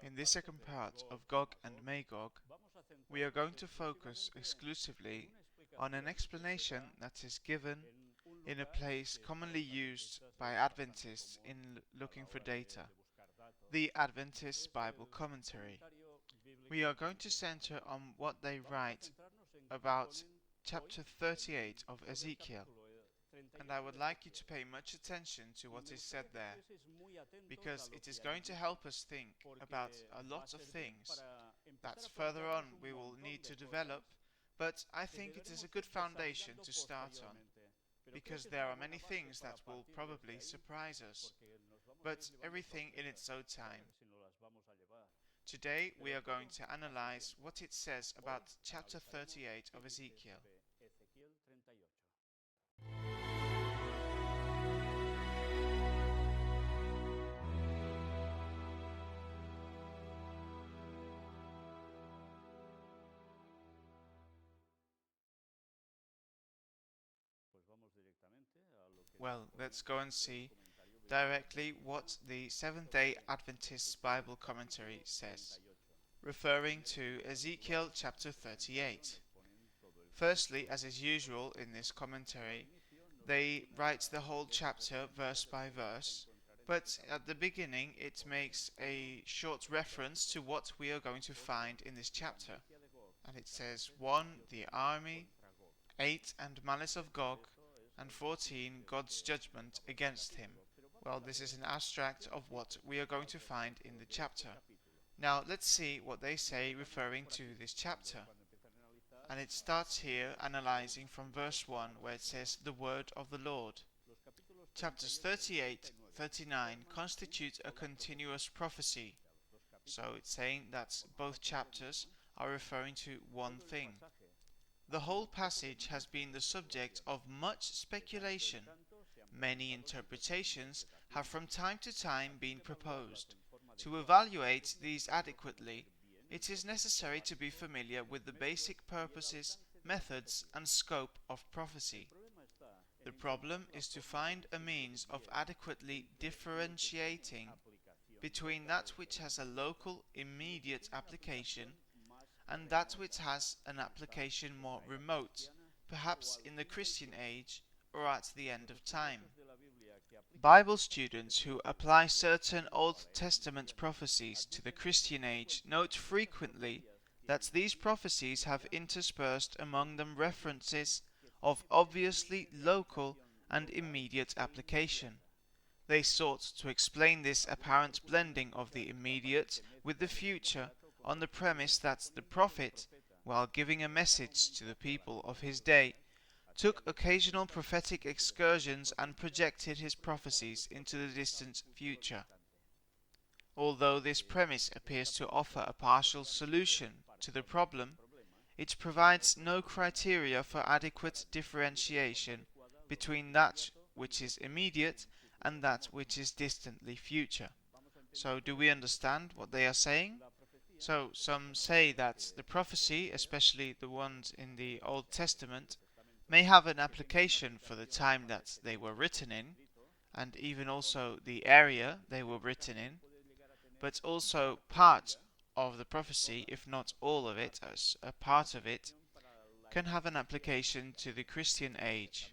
In this second part of Gog and Magog, we are going to focus exclusively on an explanation that is given in a place commonly used by Adventists in looking for data, the Adventist Bible Commentary. We are going to center on what they write about chapter 38 of Ezekiel, and I would like you to pay much attention to what is said there, because it is going to help us think about a lot of things that further on we will need to develop, but I think it is a good foundation to start on, because there are many things that will probably surprise us, but everything in its own time. Today we are going to analyze what it says about chapter 38 of Ezekiel. Well, let's go and see directly what the Seventh-day Adventist Bible Commentary says, referring to Ezekiel chapter 38. Firstly, as is usual in this commentary, they write the whole chapter verse by verse, but at the beginning it makes a short reference to what we are going to find in this chapter. And it says 1. The army, 8. And malice of Gog, and 14. God's judgment against him. Well, this is an abstract of what we are going to find in the chapter. Now let's see what they say referring to this chapter. And it starts here analyzing from verse 1, where it says the word of the Lord. Chapters 38, 39 constitute a continuous prophecy. So it's saying that both chapters are referring to one thing. The whole passage has been the subject of much speculation. Many interpretations have from time to time been proposed. To evaluate these adequately, it is necessary to be familiar with the basic purposes, methods, and scope of prophecy. The problem is to find a means of adequately differentiating between that which has a local, immediate application and that which has an application more remote, perhaps in the Christian age or at the end of time. Bible students who apply certain Old Testament prophecies to the Christian age note frequently that these prophecies have interspersed among them references of obviously local and immediate application. They sought to explain this apparent blending of the immediate with the future on the premise that the prophet, while giving a message to the people of his day, took occasional prophetic excursions and projected his prophecies into the distant future. Although this premise appears to offer a partial solution to the problem, it provides no criteria for adequate differentiation between that which is immediate and that which is distantly future. So, do we understand what they are saying? So, some say that the prophecy, especially the ones in the Old Testament, may have an application for the time that they were written in, and even also the area they were written in, but also part of the prophecy, if not all of it, as a part of it, can have an application to the Christian age,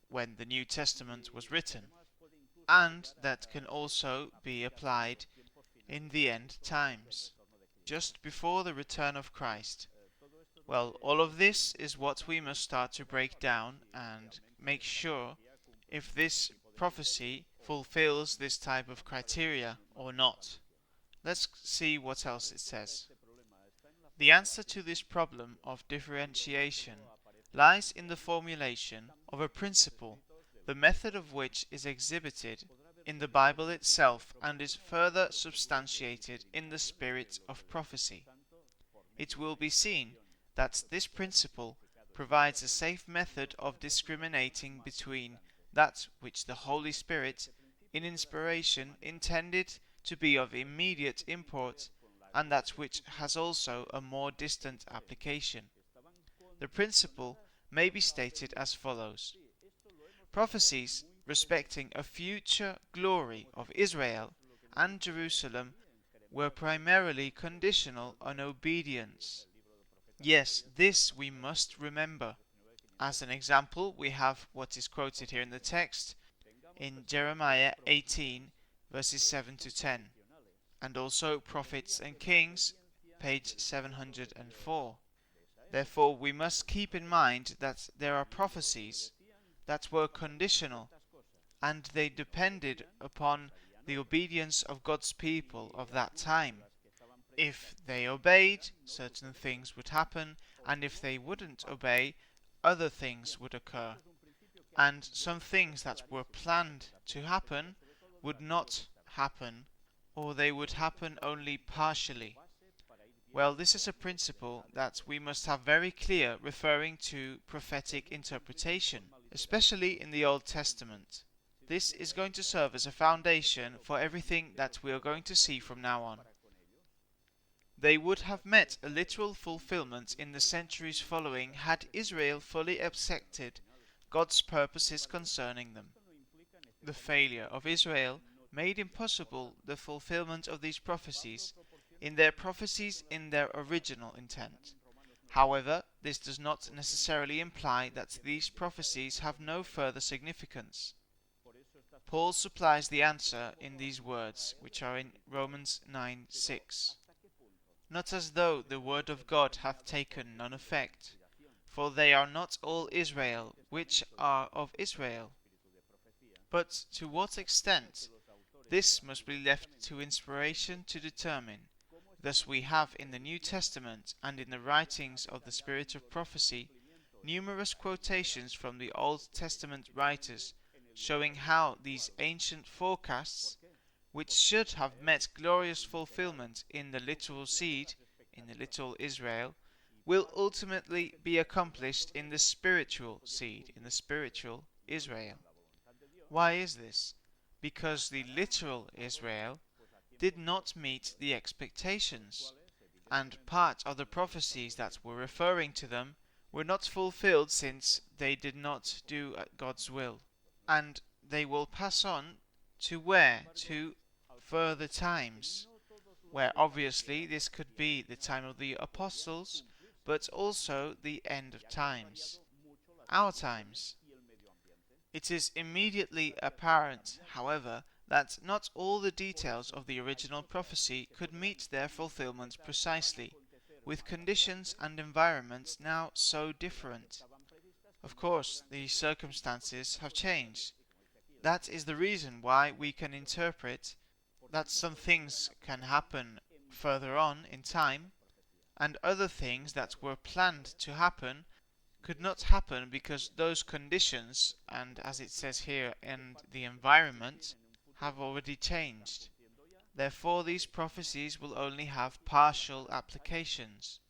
when the New Testament was written, and that can also be applied in the end times, just before the return of Christ. Well, all of this is what we must start to break down and make sure if this prophecy fulfills this type of criteria or not. Let's see what else it says. The answer to this problem of differentiation lies in the formulation of a principle, the method of which is exhibited in the Bible itself and is further substantiated in the spirit of prophecy. It will be seen that this principle provides a safe method of discriminating between that which the Holy Spirit, in inspiration, intended to be of immediate import, and that which has also a more distant application. The principle may be stated as follows. Prophecies respecting a future glory of Israel and Jerusalem were primarily conditional on obedience. Yes, this we must remember. As an example, we have what is quoted here in the text in Jeremiah 18, verses 7 to 10, and also Prophets and Kings, page 704. Therefore, we must keep in mind that there are prophecies that were conditional, and they depended upon the obedience of God's people of that time. If they obeyed, certain things would happen, and if they wouldn't obey, other things would occur. And some things that were planned to happen would not happen, or they would happen only partially. Well, this is a principle that we must have very clear referring to prophetic interpretation, especially in the Old Testament. This is going to serve as a foundation for everything that we are going to see from now on. They would have met a literal fulfillment in the centuries following had Israel fully accepted God's purposes concerning them. The failure of Israel made impossible the fulfillment of these prophecies in their original intent. However, this does not necessarily imply that these prophecies have no further significance. Paul supplies the answer in these words, which are in Romans 9:6. Not as though the word of God hath taken none effect, for they are not all Israel which are of Israel. But to what extent? This must be left to inspiration to determine. Thus we have in the New Testament and in the writings of the Spirit of prophecy numerous quotations from the Old Testament writers showing how these ancient forecasts, which should have met glorious fulfillment in the literal seed, in the literal Israel, will ultimately be accomplished in the spiritual seed, in the spiritual Israel. Why is this? Because the literal Israel did not meet the expectations, and part of the prophecies that were referring to them were not fulfilled since they did not do God's will. And they will pass on to where? To further times, where obviously this could be the time of the apostles, but also the end of times, our times. It is immediately apparent, however, that not all the details of the original prophecy could meet their fulfillment precisely, with conditions and environments now so different. Of course, the circumstances have changed. That is the reason why we can interpret that some things can happen further on in time, and other things that were planned to happen could not happen because those conditions, and as it says here, and the environment, have already changed. Therefore, these prophecies will only have partial applications.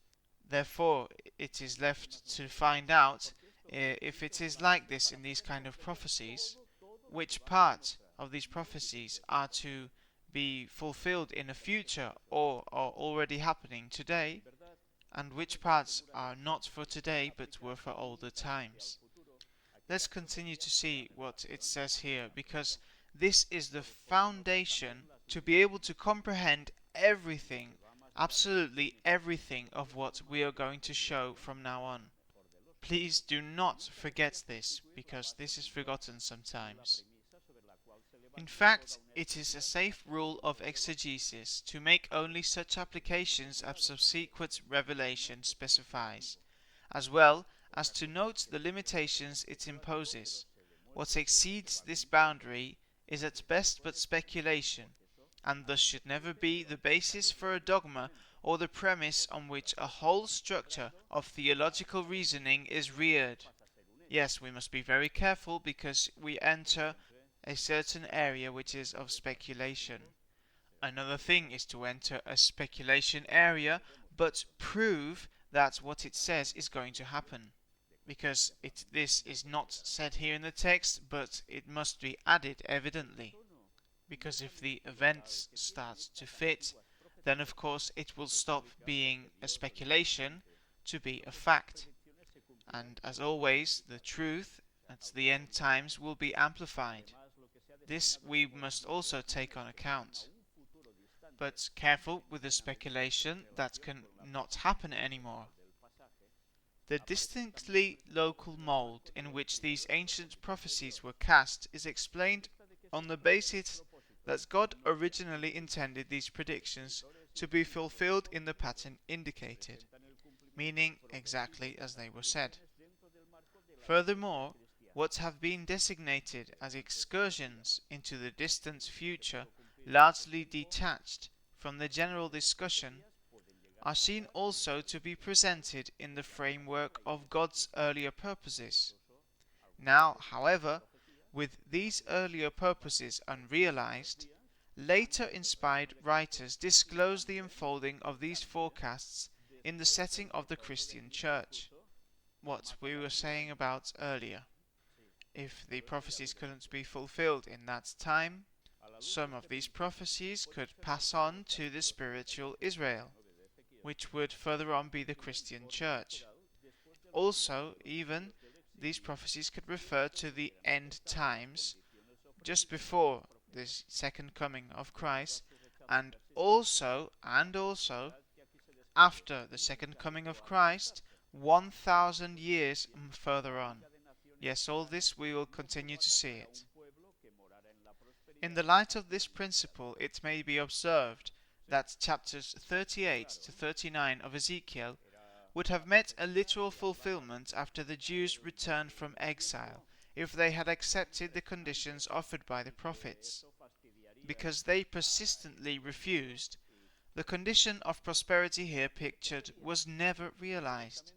Therefore, it is left to find out if it is like this in these kind of prophecies, which part of these prophecies are to be fulfilled in the future or are already happening today, and which parts are not for today but were for older times. Let's continue to see what it says here, because this is the foundation to be able to comprehend everything, absolutely everything of what we are going to show from now on. Please do not forget this, because this is forgotten sometimes. In fact, it is a safe rule of exegesis to make only such applications as subsequent revelation specifies, as well as to note the limitations it imposes. What exceeds this boundary is at best but speculation, and thus should never be the basis for a dogma or the premise on which a whole structure of theological reasoning is reared. Yes, we must be very careful, because we enter a certain area which is of speculation. Another thing is to enter a speculation area but prove that what it says is going to happen, because this is not said here in the text, but it must be added evidently, because if the events start to fit, then of course it will stop being a speculation to be a fact, and as always the truth at the end times will be amplified. This we must also take on account. but careful with the speculation that can not happen anymore. The distinctly local mold in which these ancient prophecies were cast is explained on the basis that God originally intended these predictions to be fulfilled in the pattern indicated, meaning exactly as they were said. Furthermore, what have been designated as excursions into the distant future, largely detached from the general discussion, are seen also to be presented in the framework of God's earlier purposes. Now, however, with these earlier purposes unrealized, later inspired writers disclose the unfolding of these forecasts in the setting of the Christian Church. What we were saying about earlier. If the prophecies couldn't be fulfilled in that time, some of these prophecies could pass on to the spiritual Israel, which would further on be the Christian Church. Also, even these prophecies could refer to the end times, just before the second coming of Christ, and also after the second coming of Christ, 1,000 years further on. Yes, all this we will continue to see it. In the light of this principle, it may be observed that chapters 38 to 39 of Ezekiel would have met a literal fulfillment after the Jews returned from exile, if they had accepted the conditions offered by the prophets. Because they persistently refused, the condition of prosperity here pictured was never realized.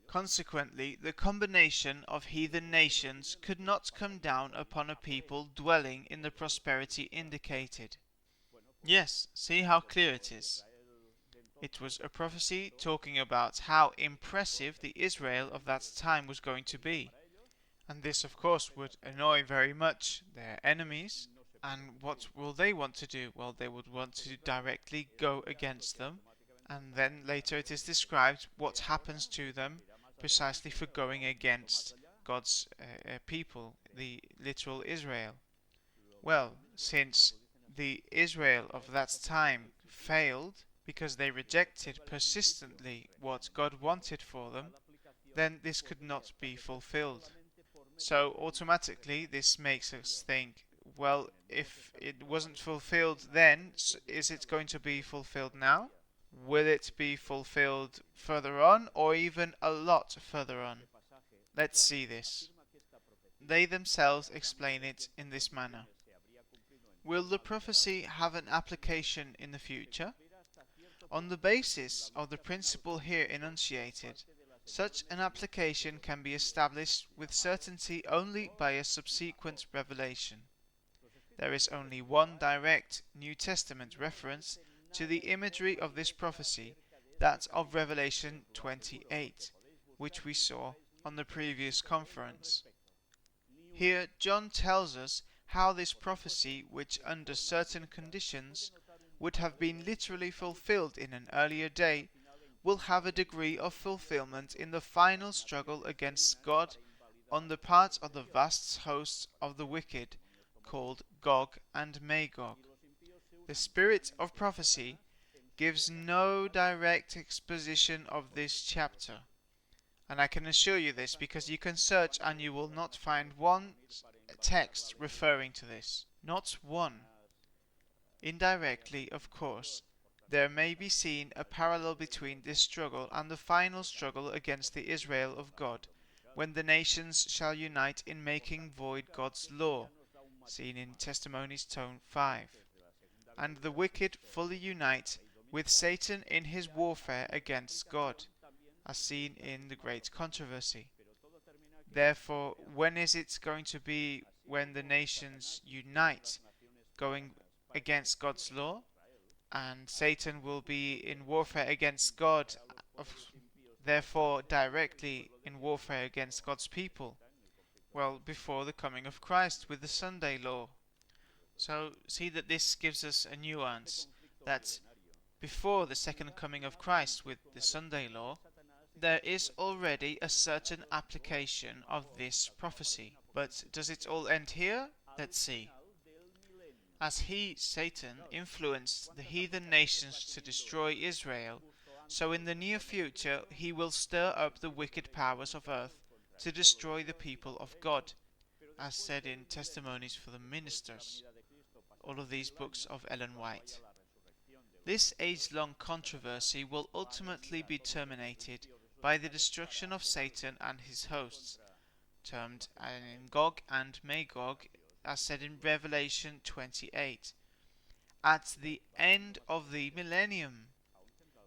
Consequently, the combination of heathen nations could not come down upon a people dwelling in the prosperity indicated. Yes, see how clear it is. It was a prophecy talking about how impressive the Israel of that time was going to be. And this, of course, would annoy very much their enemies. And what will they want to do? Well, they would want to directly go against them. And then later it is described what happens to them precisely for going against God's people, the literal Israel. Well, since the Israel of that time failed because they rejected persistently what God wanted for them, then this could not be fulfilled. So automatically this makes us think, well, if it wasn't fulfilled then, is it going to be fulfilled now? Will it be fulfilled further on, or even a lot further on? Let's see this. They themselves explain it in this manner. Will the prophecy have an application in the future? On the basis of the principle here enunciated, such an application can be established with certainty only by a subsequent revelation. There is only one direct New Testament reference to the imagery of this prophecy, that of Revelation 28, which we saw on the previous conference. Here John tells us how this prophecy, which under certain conditions would have been literally fulfilled in an earlier day, will have a degree of fulfillment in the final struggle against God on the part of the vast hosts of the wicked, called Gog and Magog. The spirit of prophecy gives no direct exposition of this chapter, and I can assure you this because you can search and you will not find one text referring to this. Not one. Indirectly, of course, there may be seen a parallel between this struggle and the final struggle against the Israel of God, when the nations shall unite in making void God's law, seen in Testimonies Tome 5, and the wicked fully unite with Satan in his warfare against God, as seen in the Great Controversy. Therefore, when is it going to be when the nations unite, going against God's law? And Satan will be in warfare against God, therefore directly in warfare against God's people. Well, before the coming of Christ with the Sunday law. So see that this gives us a nuance, that before the second coming of Christ with the Sunday law, there is already a certain application of this prophecy. But does it all end here? Let's see. As he, Satan, influenced the heathen nations to destroy Israel, so in the near future he will stir up the wicked powers of earth to destroy the people of God, as said in Testimonies for the Ministers, all of these books of Ellen White. This age-long controversy will ultimately be terminated by the destruction of Satan and his hosts, termed in Gog and Magog, as said in Revelation 28, at the end of the Millennium.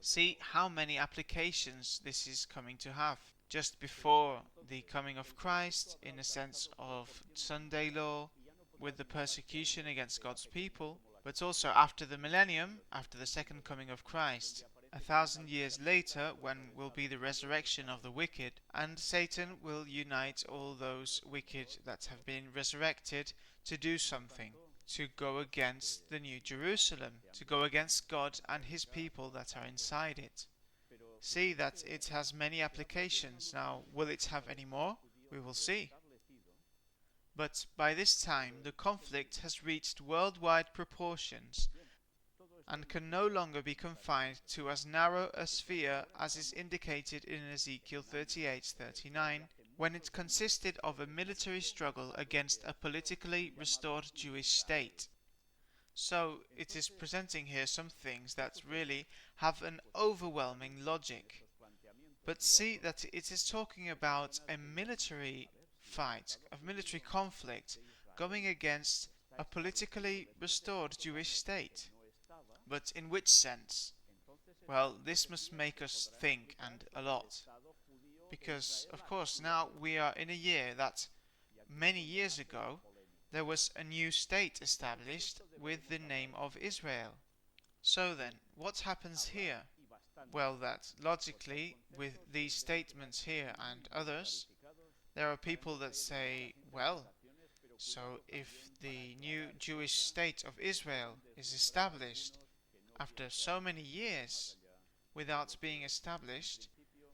See how many applications this is coming to have. Just before the coming of Christ, in a sense of Sunday law, with the persecution against God's people, but also after the Millennium, after the second coming of Christ, 1,000 years later, when will be the resurrection of the wicked, and Satan will unite all those wicked that have been resurrected to do something, to go against the New Jerusalem, to go against God and his people that are inside it. See that it has many applications. Now, will it have any more? We will see. But by this time, the conflict has reached worldwide proportions and can no longer be confined to as narrow a sphere as is indicated in Ezekiel 38:39, when it consisted of a military struggle against a politically restored Jewish state. So it is presenting here some things that really have an overwhelming logic. But see that it is talking about a military fight, a military conflict, going against a politically restored Jewish state. But in which sense? Well, this must make us think, and a lot. Because, of course, now we are in a year that many years ago there was a new state established with the name of Israel. So then, what happens here? Well, that logically, with these statements here and others, there are people that say, well, so if the new Jewish state of Israel is established after so many years without being established,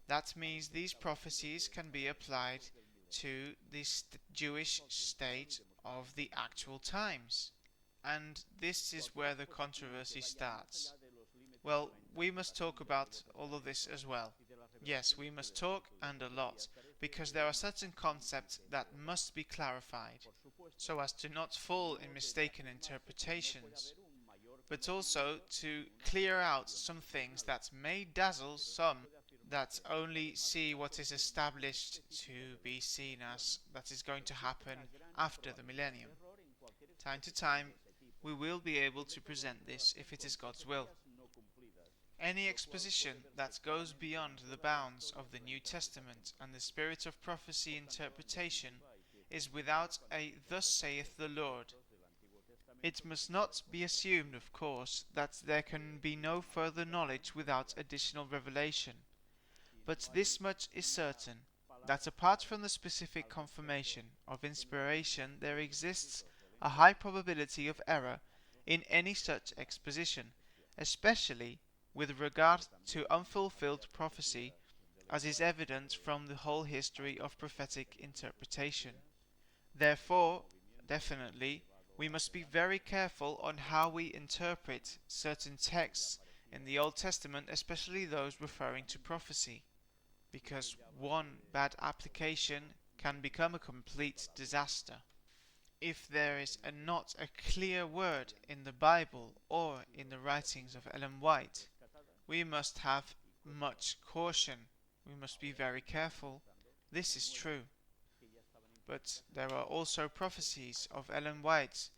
that means these prophecies can be applied to the Jewish state of the actual times. And this is where the controversy starts. Well, we must talk about all of this as well. Yes, we must talk, and a lot, because there are certain concepts that must be clarified, so as to not fall in mistaken interpretations, but also to clear out some things that may dazzle some that only see what is established to be seen as that is going to happen after the millennium. Time to time, we will be able to present this if it is God's will. Any exposition that goes beyond the bounds of the New Testament and the spirit of prophecy interpretation is without a "Thus saith the Lord." It must not be assumed, of course, that there can be no further knowledge without additional revelation. But this much is certain, that apart from the specific confirmation of inspiration, there exists a high probability of error in any such exposition, especially with regard to unfulfilled prophecy, as is evident from the whole history of prophetic interpretation. Therefore, definitely, we must be very careful on how we interpret certain texts in the Old Testament, especially those referring to prophecy, because one bad application can become a complete disaster. If there is not a clear word in the Bible or in the writings of Ellen White, we must have much caution. We must be very careful. This is true. But there are also prophecies of Ellen White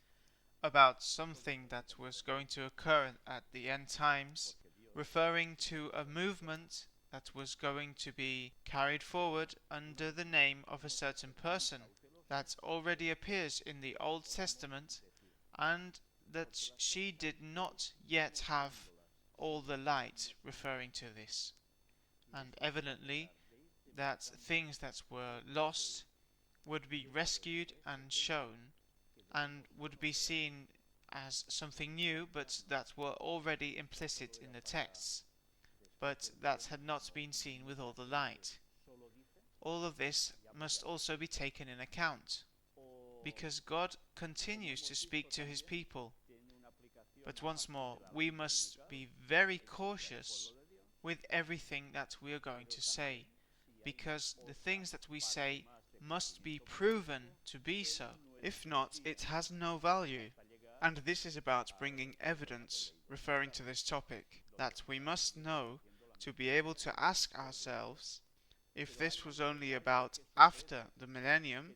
about something that was going to occur at the end times, referring to a movement that was going to be carried forward under the name of a certain person that already appears in the Old Testament, and that she did not yet have all the light, referring to this, and evidently that things that were lost would be rescued and shown, and would be seen as something new, but that were already implicit in the texts, but that had not been seen with all the light. All of this must also be taken in account, because God continues to speak to his people, But once more, we must be very cautious with everything that we are going to say, because the things that we say must be proven to be so. If not, it has no value. And this is about bringing evidence referring to this topic that we must know to be able to ask ourselves if this was only about after the millennium,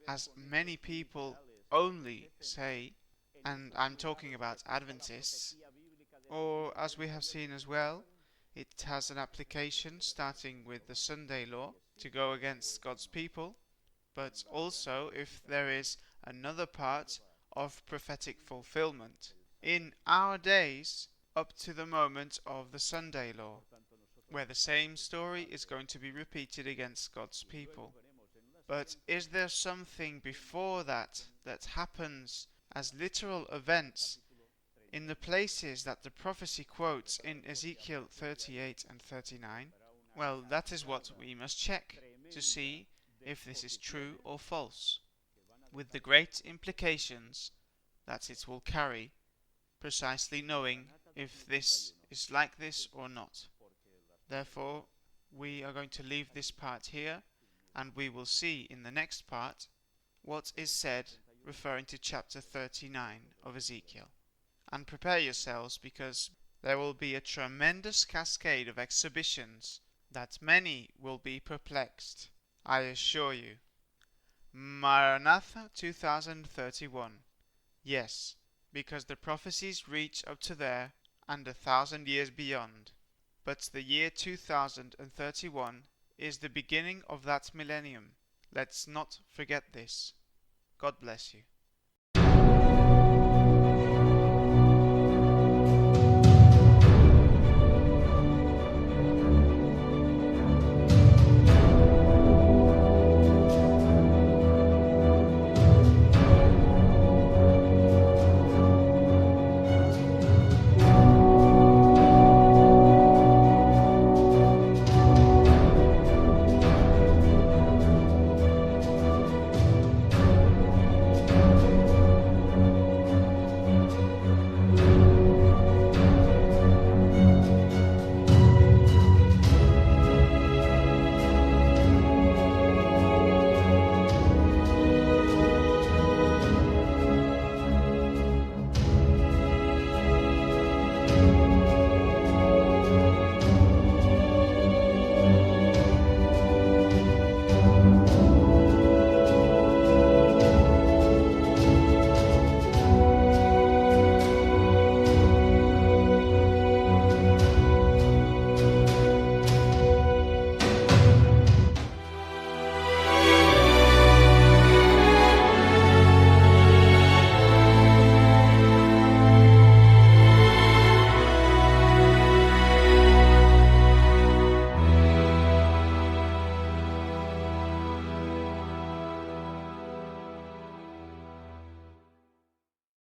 as many people only say, and I'm talking about Adventists, or as we have seen as well, it has an application starting with the Sunday law to go against God's people, but also if there is another part of prophetic fulfillment in our days up to the moment of the Sunday law, where the same story is going to be repeated against God's people. But is there something before that that happens as literal events in the places that the prophecy quotes in Ezekiel 38 and 39? Well, that is what we must check to see if this is true or false, with the great implications that it will carry, precisely knowing if this is like this or not. Therefore, we are going to leave this part here, and we will see in the next part what is said referring to chapter 39 of Ezekiel. And prepare yourselves, because there will be a tremendous cascade of exhibitions that many will be perplexed, I assure you. Maranatha 2031. Yes, because the prophecies reach up to there and 1,000 years beyond. But the year 2031 is the beginning of that millennium. Let's not forget this. God bless you.